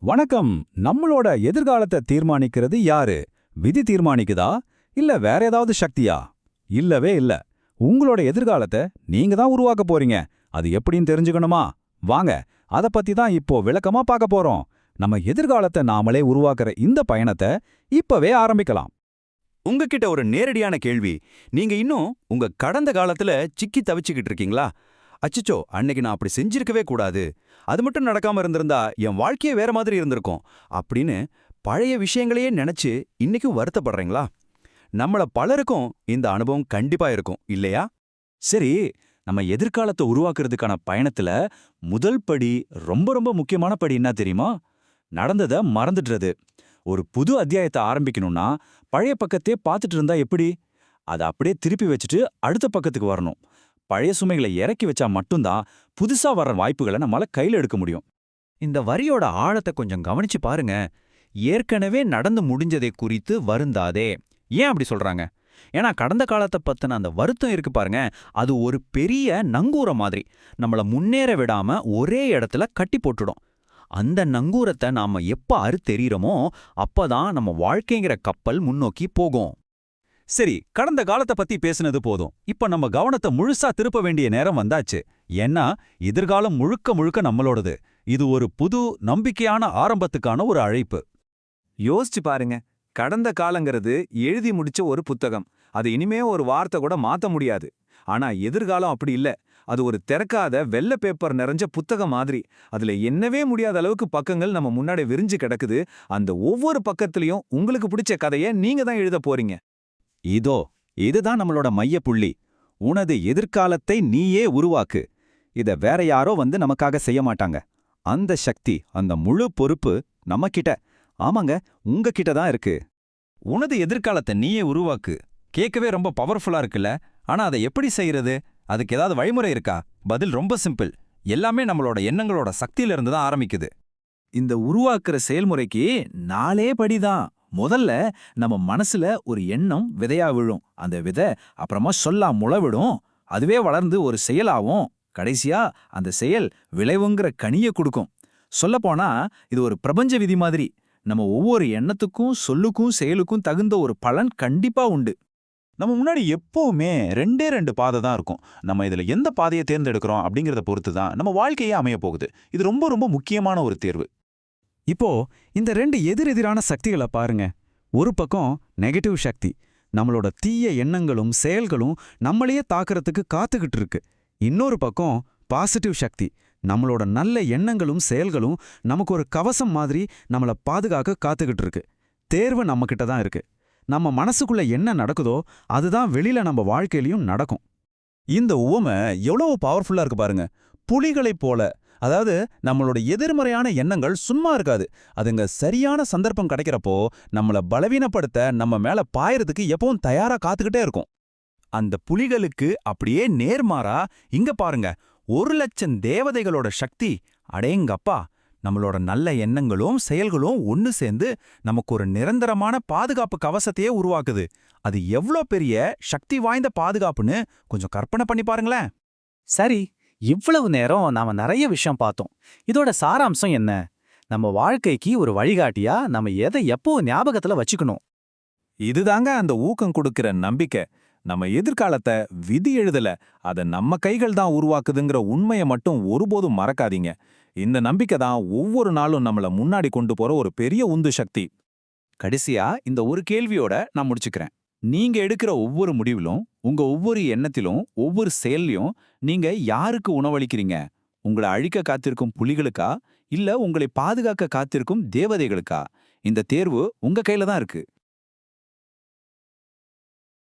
வணக்கம். நம்மளோட எதிர்காலத்தை தீர்மானிக்கிறது யாரு? விதி தீர்மானிக்குதா? இல்ல வேற ஏதாவது சக்தியா? இல்லவே இல்ல. உங்களோட எதிர்காலத்தை நீங்க தான் உருவாக்க போறீங்க. அது எப்படின்னு தெரிஞ்சுக்கணுமா? வாங்க, அத பத்தி தான் இப்போ விளக்கமா பார்க்க போறோம். நம்ம எதிர்காலத்தை நாமளே உருவாக்குற இந்த பயணத்தை இப்பவே ஆரம்பிக்கலாம். உங்ககிட்ட ஒரு நேரடியான கேள்வி. நீங்க இன்னும் உங்க கடந்த காலத்துல சிக்கி தவிச்சுக்கிட்டு இருக்கீங்களா? அச்சச்சோ, அன்னைக்கு நான் அப்படி செஞ்சிருக்கவே கூடாது, அது மட்டும் நடக்காம இருந்திருந்தா என் வாழ்க்கையே வேற மாதிரி இருந்திருக்கும் அப்படின்னு பழைய விஷயங்களையே நினைச்சு இன்னைக்கும் வருத்தப்படுறீங்களா? நம்மள பலருக்கும் இந்த அனுபவம் கண்டிப்பா இருக்கும் இல்லையா? சரி, நம்ம எதிர்காலத்தை உருவாக்குறதுக்கான பயணத்துல முதல் படி, ரொம்ப ரொம்ப முக்கியமான படி என்ன தெரியுமா? நடந்ததை மறந்துடுறது. ஒரு புது அத்தியாயத்தை ஆரம்பிக்கணும்னா பழைய பக்கத்தே பார்த்துட்டு இருந்தா எப்படி? அதை அப்படியே திருப்பி வச்சுட்டு அடுத்த பக்கத்துக்கு வரணும். பழைய சுமைகளை இறக்கி வச்சா மட்டும்தான் புதுசா வர்ற வாய்ப்புகளை நம்மளால கையில எடுக்க முடியும். இந்த வரியோட ஆழத்தை கொஞ்சம் கவனிச்சு பாருங்க. ஏற்கனவே நடந்து முடிஞ்சதை குறித்து வருந்தாதே. ஏன் அப்படி சொல்றாங்க? ஏன்னா கடந்த காலத்தை பத்தின அந்த வருத்தம் இருக்கு பாருங்க, அது ஒரு பெரிய நங்கூர மாதிரி நம்மள முன்னேற விடாம ஒரே இடத்துல கட்டி போட்டுடும். அந்த நங்கூரத்தை நாம எப்ப அறுத்தெறிகிறோமோ அப்பதான் நம்ம வாழ்க்கைங்கிற கப்பல் முன்னோக்கி போகும். சரி, கடந்த காலத்தை பத்தி பேசுனது போதும். இப்ப நம்ம கவனத்தை முழுசா திருப்ப வேண்டிய நேரம் வந்தாச்சு. ஏன்னா எதிர்காலம் முழுக்க முழுக்க நம்மளோடது. இது ஒரு புது நம்பிக்கையான ஆரம்பத்துக்கான ஒரு அழைப்பு. யோசிச்சு பாருங்க. கடந்த காலங்கிறது எழுதி முடிச்ச ஒரு புத்தகம். அது இனிமே ஒரு வார்த்தை கூட மாத்த முடியாது. ஆனா எதிர்காலம் அப்படி இல்ல. அது ஒரு திறக்காத வெள்ளை பேப்பர் நிறைஞ்ச புத்தகம் மாதிரி. அதுல என்னவே முடியாத அளவுக்கு பக்கங்கள் நம்ம முன்னாடி விரிஞ்சு கிடக்குது. அந்த ஒவ்வொரு பக்கத்திலையும் உங்களுக்கு பிடிச்ச கதையை நீங்க தான் எழுத போறீங்க. இதோ இதுதான் நம்மளோட மைய புள்ளி. உனது எதிர்காலத்தை நீயே உருவாக்கு. இத வேற யாரோ வந்து நமக்காக செய்ய மாட்டாங்க. அந்த சக்தி, அந்த முழு பொறுப்பு நம்மகிட்ட, ஆமாங்க, உங்ககிட்ட தான் இருக்கு. உனது எதிர்காலத்தை நீயே உருவாக்கு. கேட்கவே ரொம்ப பவர்ஃபுல்லா இருக்குல்ல? ஆனா அதை எப்படி செய்யறது? அதுக்கு ஏதாவது வழிமுறை இருக்கா? பதில் ரொம்ப சிம்பிள். எல்லாமே நம்மளோட எண்ணங்களோட சக்தியில இருந்து தான் ஆரம்பிக்குது. இந்த உருவாக்குற செயல்முறைக்கு 4 படிதான். முதல்ல நம்ம மனசுல ஒரு எண்ணம் விதையா விழும். அந்த விதை அப்புறமா சொல்லா முளைவிடும். அதுவே வளர்ந்து ஒரு செயலாகும். கடைசியா அந்த செயல் விளைவுங்கிற கனிய கொடுக்கும். சொல்லப்போனா இது ஒரு பிரபஞ்ச விதி மாதிரி. நம்ம ஒவ்வொரு எண்ணத்துக்கும் சொல்லுக்கும் செயலுக்கும் தகுந்த ஒரு பலன் கண்டிப்பா உண்டு. நம்ம முன்னாடி எப்பவுமே ரெண்டு பாதை தான் இருக்கும். நம்ம இதுல எந்த பாதையை தேர்ந்தெடுக்கிறோம் அப்படிங்கறத பொறுத்து தான் நம்ம வாழ்க்கையே அமைய போகுது. இது ரொம்ப ரொம்ப முக்கியமான ஒரு தேர்வு. இப்போ இந்த ரெண்டு எதிரெதிரான சக்திகளை பாருங்க. ஒரு பக்கம் நெகட்டிவ் சக்தி, நம்மளோட தீய எண்ணங்களும் செயல்களும் நம்மளையே தாக்குறதுக்கு காத்துக்கிட்டு இருக்கு. இன்னொரு பக்கம் பாசிட்டிவ் சக்தி, நம்மளோட நல்ல எண்ணங்களும் செயல்களும் நமக்கு ஒரு கவசம் மாதிரி நம்மளை பாதுகாக்க காத்துக்கிட்டு இருக்கு. தேர்வு நம்மக்கிட்ட தான் இருக்கு. நம்ம மனசுக்குள்ள என்ன நடக்குதோ அதுதான் வெளியில நம்ம வாழ்க்கையிலையும் நடக்கும். இந்த உவமை எவ்வளவு பவர்ஃபுல்லா இருக்கு பாருங்க. புலிகளைப் போல, அதாவது நம்மளோட எதிர்மறையான எண்ணங்கள் சும்மா இருக்காது. அதுங்க சரியான சந்தர்ப்பம் கிடைக்கிறப்போ நம்மள பலவீனப்படுத்த, நம்ம மேல பாயறதுக்கு எப்பவும் தயாரா காத்துக்கிட்டே இருக்கும். அந்த புலிகளுக்கு அப்படியே நேர்மாறா இங்க பாருங்க, 1,00,000 தேவதைகளோட சக்தி. அடேங்கப்பா! நம்மளோட நல்ல எண்ணங்களும் செயல்களும் ஒன்னு சேர்ந்து நமக்கு ஒரு நிரந்தரமான பாதுகாப்பு கவசத்தையே உருவாக்குது. அது எவ்ளோ பெரிய சக்தி வாய்ந்த பாதுகாப்புன்னு கொஞ்சம் கற்பனை பண்ணி பாருங்களேன். சரி, இவ்வளவு நேரம் நாம நிறைய விஷயம் பார்த்தோம். இதோட சாராம்சம் என்ன? நம்ம வாழ்க்கைக்கு ஒரு வழிகாட்டியா நம்ம எதை எப்போ ஞாபகத்துல வச்சுக்கணும்? இதுதாங்க அந்த ஊக்கம் கொடுக்கிற நம்பிக்கை. நம்ம எதிர்காலத்தை விதி எழுதல, அதை நம்ம கைகள் தான் உருவாக்குதுங்கிற உண்மையை மட்டும் ஒருபோதும் மறக்காதீங்க. இந்த நம்பிக்கை தான் ஒவ்வொரு நாளும் நம்மள முன்னாடி கொண்டு போற ஒரு பெரிய உந்து சக்தி. கடைசியா இந்த ஒரு கேள்வியோட நான் முடிச்சுக்கிறேன். நீங்க எடுக்கிற ஒவ்வொரு முடிவிலும், உங்க ஒவ்வொரு எண்ணத்திலும், ஒவ்வொரு செயல்லையும் நீங்க யாருக்கு உணவளிக்கிறீங்க? உங்களை அழிக்க காத்திருக்கும் புலிகளுக்கா, இல்ல உங்களை பாதுகாக்க காத்திருக்கும் தேவதைகளுக்கா? இந்த தேர்வு உங்க கையில தான் இருக்கு.